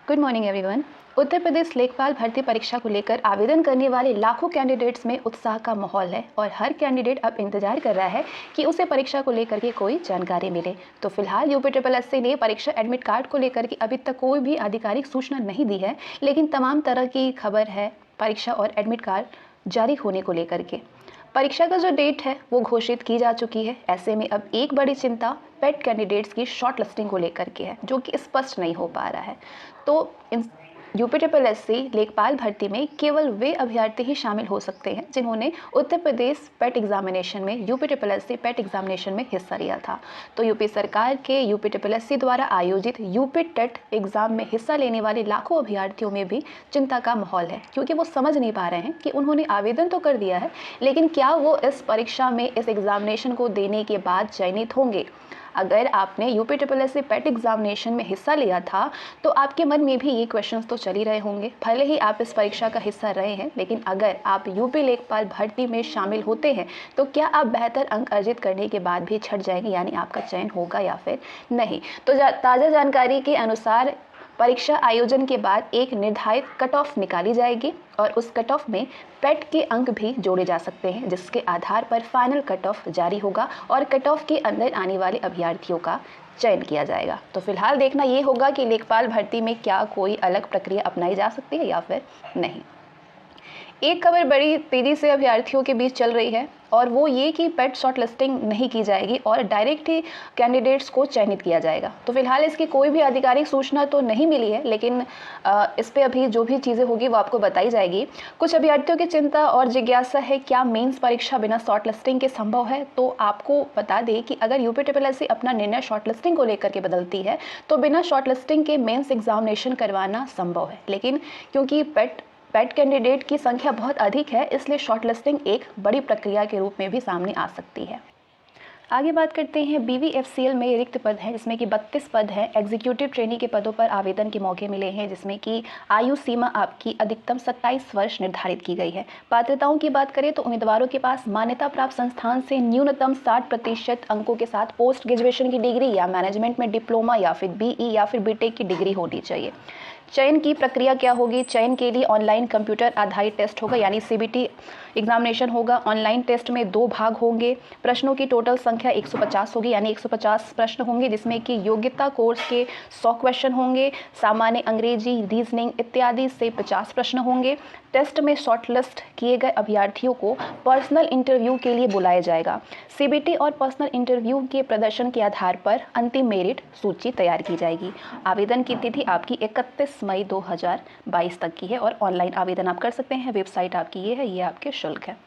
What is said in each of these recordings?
Good morning everyone. Uttar Pradesh लेखपाल भर्ती परीक्षा को लेकर आवेदन करने वाले लाखों कैंडिडेट्स में उत्साह का माहौल है और हर कैंडिडेट अब इंतजार कर रहा है कि उसे परीक्षा को लेकर के कोई जानकारी मिले। तो फिलहाल यूपीएससी ने परीक्षा एडमिट कार्ड को लेकर के अभी तक कोई भी आधिकारिक सूचना नहीं दी है, लेकिन तमाम तरह की खबर है परीक्षा और एडमिट कार्ड जारी होने को लेकर के। परीक्षा का जो डेट है वो घोषित की जा चुकी है। ऐसे में अब एक बड़ी चिंता पेट कैंडिडेट्स की शॉर्ट लिस्टिंग को लेकर के है, जो कि स्पष्ट नहीं हो पा रहा है। तो यूपीएससी लेखपाल भर्ती में केवल वे अभ्यर्थी ही शामिल हो सकते हैं जिन्होंने उत्तर प्रदेश पेट एग्जामिनेशन में यूपीएससी पेट एग्जामिनेशन में हिस्सा लिया था। तो यूपी सरकार के यूपीएससी द्वारा आयोजित यूपी टेट एग्जाम में हिस्सा लेने वाले लाखों अभ्यर्थियों में भी चिंता का माहौल है, क्योंकि वो समझ नहीं पा रहे हैं कि उन्होंने आवेदन तो कर दिया है, लेकिन क्या वो इस परीक्षा में इस एग्जामिनेशन को देने के बाद चयनित होंगे। अगर आपने यूपीएससी पेट एग्जामिनेशन में हिस्सा लिया था तो आपके मन में भी ये क्वेश्चंस तो चल ही रहे होंगे, भले ही आप इस परीक्षा का हिस्सा रहे हैं। लेकिन अगर आप यूपी लेखपाल भर्ती में शामिल होते हैं तो क्या आप बेहतर अंक अर्जित करने के बाद भी छट जाएंगे, यानी आपका चयन होगा या फिर नहीं। तो ताज़ा जानकारी के अनुसार परीक्षा आयोजन के बाद एक निर्धारित कट ऑफ निकाली जाएगी और उस कट ऑफ में पेट के अंक भी जोड़े जा सकते हैं, जिसके आधार पर फाइनल कट ऑफ जारी होगा और कट ऑफ के अंदर आने वाले अभ्यर्थियों का चयन किया जाएगा। तो फिलहाल देखना ये होगा कि लेखपाल भर्ती में क्या कोई अलग प्रक्रिया अपनाई जा सकती है या फिर नहीं। एक खबर बड़ी तेजी से अभ्यर्थियों के बीच चल रही है और वो ये कि पेट शॉर्ट लिस्टिंग नहीं की जाएगी और डायरेक्ट ही कैंडिडेट्स को चयनित किया जाएगा। तो फिलहाल इसकी कोई भी आधिकारिक सूचना तो नहीं मिली है, लेकिन इस पे अभी जो भी चीज़ें होगी वो आपको बताई जाएगी। कुछ अभ्यर्थियों की चिंता और जिज्ञासा है, क्या मेंस परीक्षा बिना शॉर्ट लिस्टिंग के संभव है। तो आपको बता दें कि अगर यूपीएससी अपना निर्णय शॉर्ट लिस्टिंग को लेकर के बदलती है तो बिना शॉर्ट लिस्टिंग के मेंस एग्जामिनेशन करवाना संभव है, लेकिन क्योंकि पेट कैंडिडेट की संख्या बहुत अधिक है, इसलिए शॉर्ट लिस्टिंग एक बड़ी प्रक्रिया के रूप में भी सामने आ सकती है। आगे बात करते हैं, बीवीएफसीएल में रिक्त पद हैं जिसमें कि 32 पद हैं। एग्जीक्यूटिव ट्रेनी के पदों पर आवेदन के मौके मिले हैं, जिसमें कि आयु सीमा आपकी अधिकतम 27 वर्ष निर्धारित की गई है। पात्रताओं की बात करें तो उम्मीदवारों के पास मान्यता प्राप्त संस्थान से न्यूनतम 60% अंकों के साथ पोस्ट ग्रेजुएशन की डिग्री या मैनेजमेंट में डिप्लोमा या फिर बीई या फिर बीटेक की डिग्री होनी चाहिए। चयन की प्रक्रिया क्या होगी। चयन के लिए ऑनलाइन कंप्यूटर आधारित टेस्ट होगा, यानी सीबीटी एग्जामिनेशन होगा। ऑनलाइन टेस्ट में 2 भाग होंगे। प्रश्नों की टोटल संख्या 150 होगी, यानी 150 प्रश्न होंगे, जिसमें कि योग्यता कोर्स के 100 क्वेश्चन होंगे। सामान्य अंग्रेजी, रीजनिंग इत्यादि से 50 प्रश्न होंगे। टेस्ट में शॉर्टलिस्ट किए गए अभ्यर्थियों को पर्सनल इंटरव्यू के लिए बुलाया जाएगा। सीबीटी और पर्सनल इंटरव्यू के प्रदर्शन के आधार पर अंतिम मेरिट सूची तैयार की जाएगी। आवेदन की तिथि आपकी 31 मई 2022 तक की है और ऑनलाइन आवेदन आप कर सकते हैं। वेबसाइट आपकी ये है, ये आपके शुल्क है।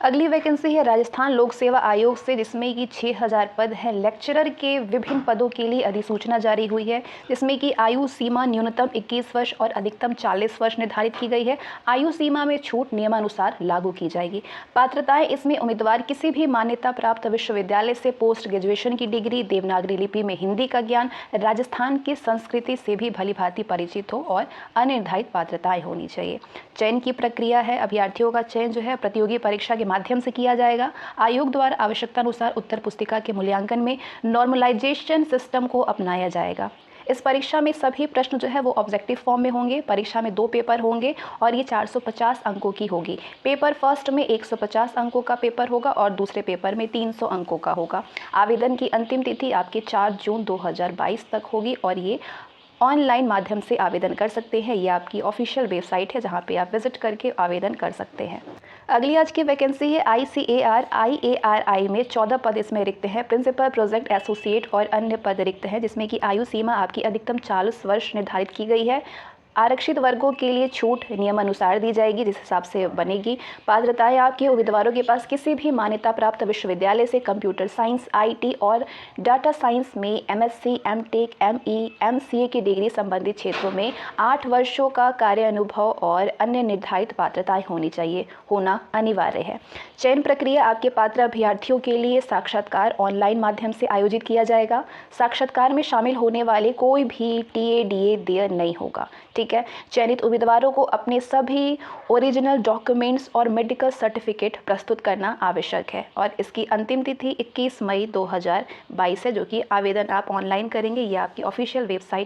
अगली वैकेंसी है राजस्थान लोक सेवा आयोग से, जिसमें कि 6000 पद है। लेक्चरर के विभिन्न पदों के लिए अधिसूचना जारी हुई है, जिसमें कि आयु सीमा न्यूनतम 21 वर्ष और अधिकतम 40 वर्ष निर्धारित की गई है। आयु सीमा में छूट नियमानुसार लागू की जाएगी। पात्रताएं इसमें उम्मीदवार किसी भी मान्यता प्राप्त विश्वविद्यालय से पोस्ट ग्रेजुएशन की डिग्री, देवनागरी लिपि में हिंदी का ज्ञान, राजस्थान की संस्कृति से भी भली भांति परिचित हो और अनिर्धारित पात्रताएं होनी चाहिए। चयन की प्रक्रिया है, अभ्यर्थियों का चयन जो है प्रतियोगी परीक्षा के माध्यम से किया जाएगा। आयोग द्वारा आवश्यकता अनुसार उत्तर पुस्तिका के मूल्यांकन में नॉर्मलाइजेशन सिस्टम को अपनाया जाएगा। इस परीक्षा में सभी प्रश्न जो है वो ऑब्जेक्टिव फॉर्म में होंगे। परीक्षा में 2 पेपर होंगे और ये 450 अंकों की होगी। पेपर फर्स्ट में 150 अंकों का पेपर होगा और दूसरे पेपर में 300 अंकों का होगा। आवेदन की अंतिम तिथि आपकी 4 जून 2022 तक होगी और ये ऑनलाइन माध्यम से आवेदन कर सकते हैं। ये आपकी ऑफिशियल वेबसाइट है जहां पे आप विजिट करके आवेदन कर सकते हैं। अगली आज की वैकेंसी है ICAR-IARI में 14 पद इसमें रिक्त हैं। प्रिंसिपल प्रोजेक्ट एसोसिएट और अन्य पद रिक्त हैं, जिसमें कि आयु सीमा आपकी अधिकतम 40 वर्ष निर्धारित की गई है। आरक्षित वर्गों के लिए छूट नियमानुसार दी जाएगी, जिस हिसाब से बनेगी। पात्रताएं आपके उम्मीदवारों के पास किसी भी मान्यता प्राप्त विश्वविद्यालय से कंप्यूटर साइंस, IT और डाटा साइंस में MSc, MTech, ME, MCA की डिग्री संबंधित क्षेत्रों में 8 वर्षों का कार्य अनुभव और अन्य निर्धारित पात्रताएं होना अनिवार्य है। चयन प्रक्रिया आपके पात्र अभ्यर्थियों के लिए साक्षात्कार ऑनलाइन माध्यम से आयोजित किया जाएगा। साक्षात्कार में शामिल होने वाले कोई भी TADA देय नहीं होगा। ठीक है। चयनित उम्मीदवारों को अपने सभी ओरिजिनल डॉक्यूमेंट्स और मेडिकल सर्टिफिकेट प्रस्तुत करना आवश्यक है और इसकी अंतिम तिथि 21 मई 2022 है, जो कि आवेदन आप ऑनलाइन करेंगे। ये आपकी ऑफिशियल वेबसाइट